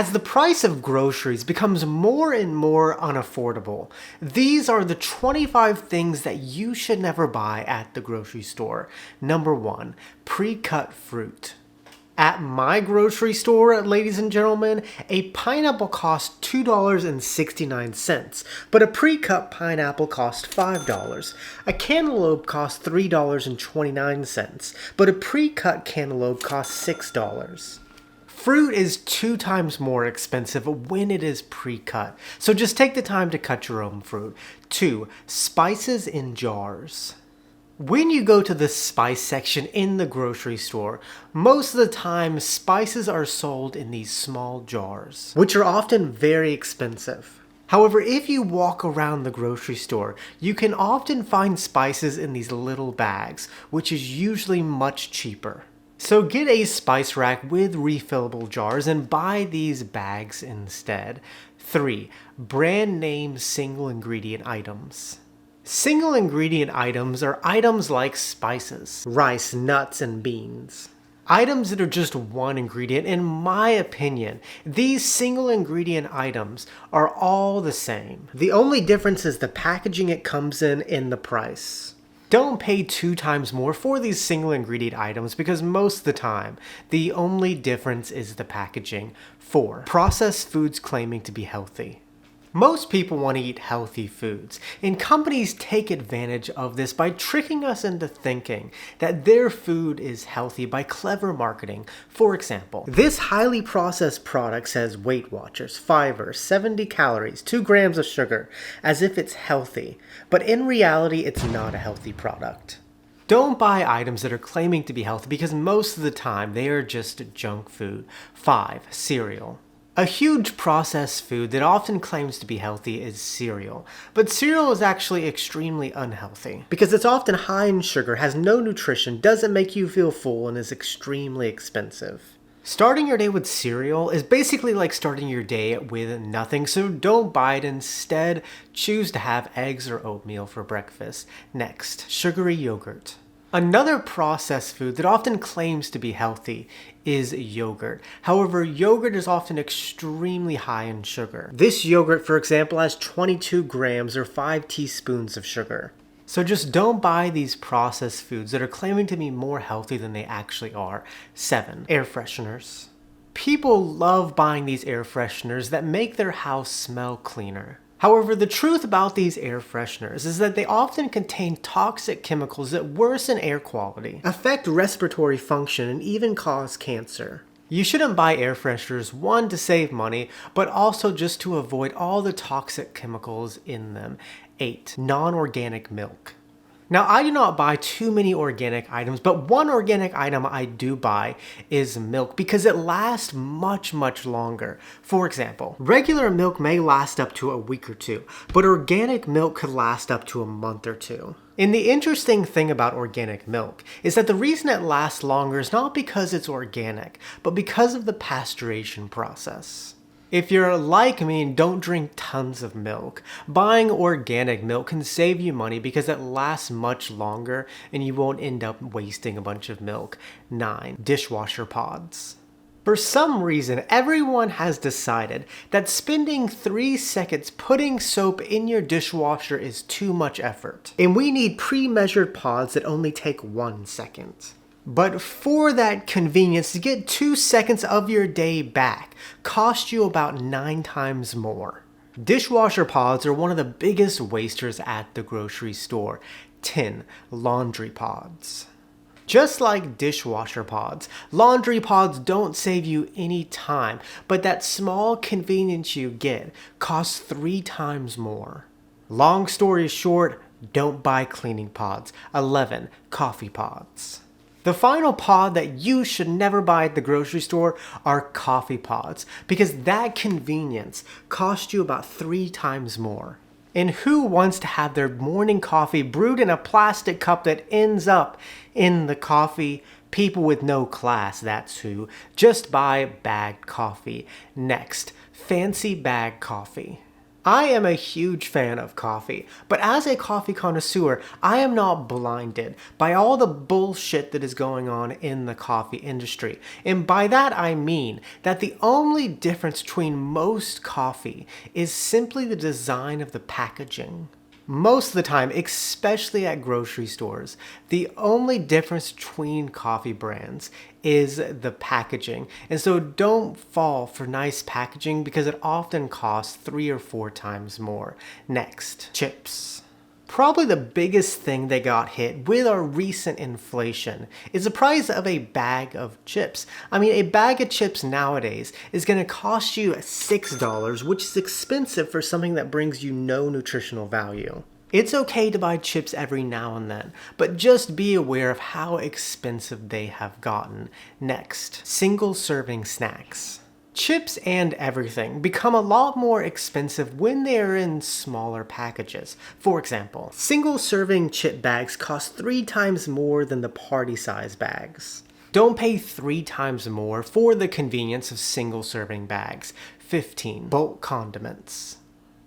As the price of groceries becomes more and more unaffordable, these are the 25 things that you should never buy at the grocery store. Number 1, pre-cut fruit. At my grocery store, ladies and gentlemen, a pineapple costs $2.69, but a pre-cut pineapple costs $5. A cantaloupe costs $3.29, but a pre-cut cantaloupe costs $6. Fruit is 2 times more expensive when it is pre-cut, so just take the time to cut your own fruit. 2, spices in jars. When you go to the spice section in the grocery store, most of the time spices are sold in these small jars, which are often very expensive. However, if you walk around the grocery store, you can often find spices in these little bags, which is usually much cheaper. So get a spice rack with refillable jars and buy these bags instead. 3, brand name single ingredient items. Single ingredient items are items like spices, rice, nuts, and beans. Items that are just one ingredient. In my opinion, these single ingredient items are all the same. The only difference is the packaging it comes in the price. Don't pay 2 times more for these single ingredient items because most of the time, the only difference is the packaging. 4, processed foods claiming to be healthy. Most people want to eat healthy foods, and companies take advantage of this by tricking us into thinking that their food is healthy by clever marketing. For example, this highly processed product says Weight Watchers, fiber, 70 calories, 2 grams of sugar, as if it's healthy, but in reality it's not a healthy product. Don't buy items that are claiming to be healthy because most of the time they are just junk food. 5, cereal. A huge processed food that often claims to be healthy is cereal, but cereal is actually extremely unhealthy because it's often high in sugar, has no nutrition, doesn't make you feel full, and is extremely expensive. Starting your day with cereal is basically like starting your day with nothing, so don't buy it. Instead, choose to have eggs or oatmeal for breakfast. Next, sugary yogurt. Another processed food that often claims to be healthy is yogurt. However, yogurt is often extremely high in sugar. This yogurt, for example, has 22 grams or 5 teaspoons of sugar. So just don't buy these processed foods that are claiming to be more healthy than they actually are. 7, air fresheners. People love buying these air fresheners that make their house smell cleaner. However, the truth about these air fresheners is that they often contain toxic chemicals that worsen air quality, affect respiratory function, and even cause cancer. You shouldn't buy air fresheners, 1, to save money, but also just to avoid all the toxic chemicals in them. 8, non-organic milk. Now, I do not buy too many organic items, but one organic item I do buy is milk because it lasts much longer. For example, regular milk may last up to a week or 2, but organic milk could last up to a month or 2. And the interesting thing about organic milk is that the reason it lasts longer is not because it's organic, but because of the pasteurization process. If you're like me and don't drink tons of milk, buying organic milk can save you money because it lasts much longer and you won't end up wasting a bunch of milk. 9, dishwasher pods. For some reason, everyone has decided that spending 3 seconds putting soap in your dishwasher is too much effort, and we need pre-measured pods that only take 1 second. But for that convenience, to get 2 seconds of your day back costs you about 9 times more. Dishwasher pods are one of the biggest wasters at the grocery store. 10, laundry pods. Just like dishwasher pods, laundry pods don't save you any time, but that small convenience you get costs 3 times more. Long story short, don't buy cleaning pods. 11, coffee pods. The final pod that you should never buy at the grocery store are coffee pods because that convenience costs you about 3 times more. And who wants to have their morning coffee brewed in a plastic cup that ends up in the coffee? People with no class, that's who. Just buy bagged coffee. Next, fancy bag coffee. I am a huge fan of coffee, but as a coffee connoisseur, I am not blinded by all the bullshit that is going on in the coffee industry. And by that I mean that the only difference between most coffee is simply the design of the packaging. Most of the time, especially at grocery stores, the only difference between coffee brands is the packaging. And so don't fall for nice packaging because it often costs 3 or 4 times more. Next, chips. Probably the biggest thing that got hit with our recent inflation is the price of a bag of chips. I mean, a bag of chips nowadays is going to cost you $6, which is expensive for something that brings you no nutritional value. It's okay to buy chips every now and then, but just be aware of how expensive they have gotten. Next, single-serving snacks. Chips and everything become a lot more expensive when they are in smaller packages. For example, single-serving chip bags cost 3 times more than the party-size bags. Don't pay 3 times more for the convenience of single-serving bags. 15. Bulk condiments.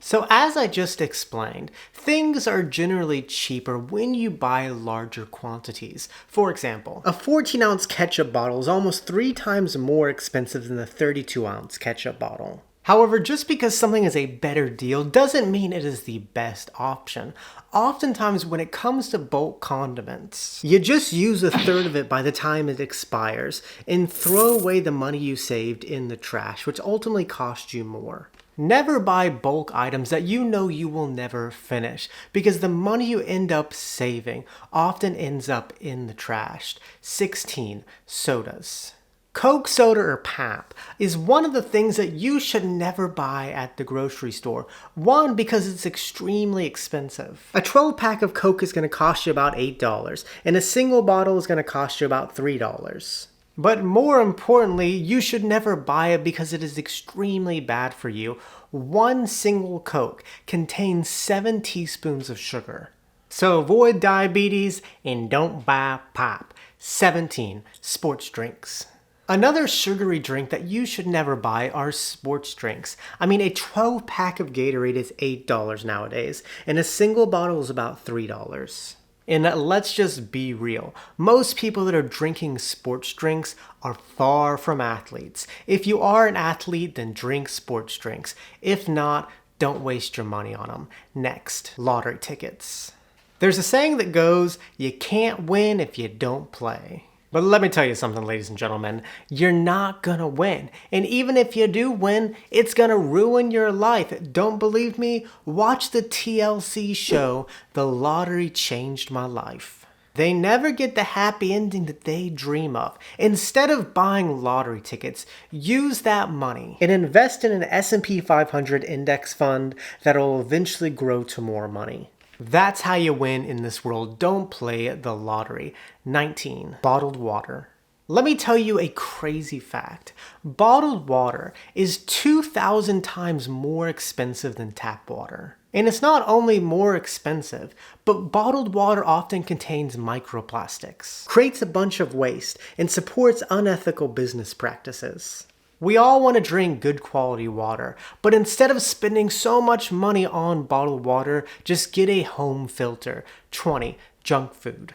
So as I just explained, things are generally cheaper when you buy larger quantities. For example, a 14-ounce ketchup bottle is almost 3 times more expensive than the 32-ounce ketchup bottle. However, just because something is a better deal doesn't mean it is the best option. Oftentimes when it comes to bulk condiments, you just use 1/3 of it by the time it expires and throw away the money you saved in the trash, which ultimately costs you more. Never buy bulk items that you know you will never finish, because the money you end up saving often ends up in the trash. 16. Sodas. Coke, soda, or pap is one of the things that you should never buy at the grocery store. One, because it's extremely expensive. A 12-pack of Coke is going to cost you about $8, and a single bottle is going to cost you about $3. But more importantly, you should never buy it because it is extremely bad for you. One single Coke contains 7 teaspoons of sugar. So avoid diabetes and don't buy pop. 17. Sports drinks. Another sugary drink that you should never buy are sports drinks. I mean, a 12-pack of Gatorade is $8 nowadays, and a single bottle is about $3. And let's just be real. Most people that are drinking sports drinks are far from athletes. If you are an athlete, then drink sports drinks. If not, don't waste your money on them. Next, lottery tickets. There's a saying that goes, you can't win if you don't play. But let me tell you something, ladies and gentlemen, you're not gonna win. And even if you do win, it's gonna ruin your life. Don't believe me? Watch the TLC show, The Lottery Changed My Life. They never get the happy ending that they dream of. Instead of buying lottery tickets, use that money and invest in an S&P 500 index fund that'll eventually grow to more money. That's how you win in this world. Don't play the lottery. 19. Bottled water. Let me tell you a crazy fact. Bottled water is 2,000 times more expensive than tap water. And it's not only more expensive, but bottled water often contains microplastics, creates a bunch of waste, and supports unethical business practices. We all want to drink good quality water, but instead of spending so much money on bottled water, just get a home filter. 20. Junk food.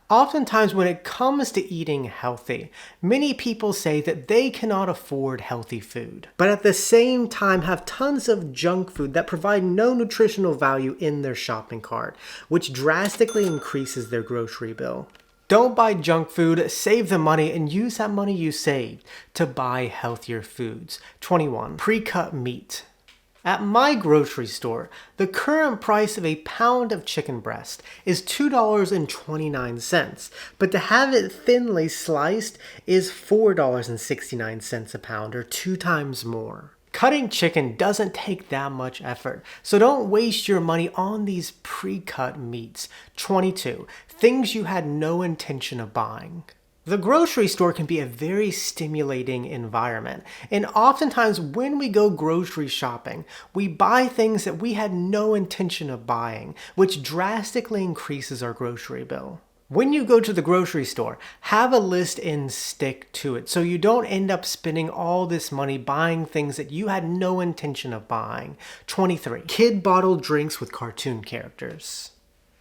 Oftentimes when it comes to eating healthy, many people say that they cannot afford healthy food, but at the same time have tons of junk food that provide no nutritional value in their shopping cart, which drastically increases their grocery bill. Don't buy junk food, save the money, and use that money you saved to buy healthier foods. 21. Pre-cut meat. At my grocery store, the current price of a pound of chicken breast is $2.29, but to have it thinly sliced is $4.69 a pound, or 2 times more. Cutting chicken doesn't take that much effort, so don't waste your money on these pre-cut meats. 22. Things you had no intention of buying. The grocery store can be a very stimulating environment, and oftentimes when we go grocery shopping, we buy things that we had no intention of buying, which drastically increases our grocery bill. When you go to the grocery store, have a list and stick to it so you don't end up spending all this money buying things that you had no intention of buying. 23. Kid bottled drinks with cartoon characters.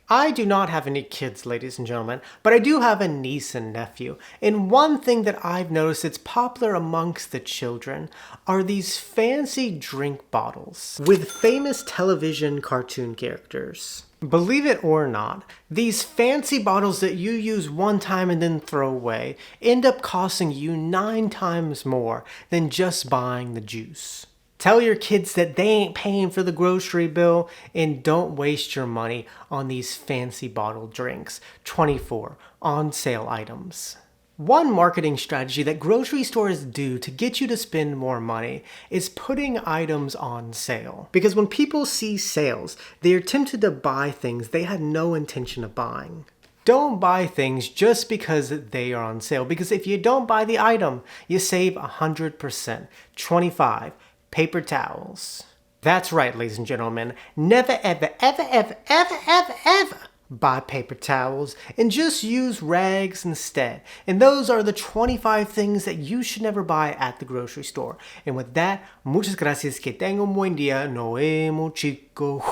I do not have any kids, ladies and gentlemen, but I do have a niece and nephew. And one thing that I've noticed that's popular amongst the children are these fancy drink bottles with famous television cartoon characters. Believe it or not, these fancy bottles that you use one time and then throw away end up costing you 9 times more than just buying the juice. Tell your kids that they ain't paying for the grocery bill and don't waste your money on these fancy bottled drinks. 24. On sale items. One marketing strategy that grocery stores do to get you to spend more money is putting items on sale. Because when people see sales, they are tempted to buy things they had no intention of buying. Don't buy things just because they are on sale, because if you don't buy the item, you save 100%. 25. Paper towels. That's right, ladies and gentlemen. Never, ever, ever, ever, ever, ever, ever buy paper towels and just use rags instead. And those are the 25 things that you should never buy at the grocery store. And with that, muchas gracias. Que tengan un buen día. Nos vemos, chicos.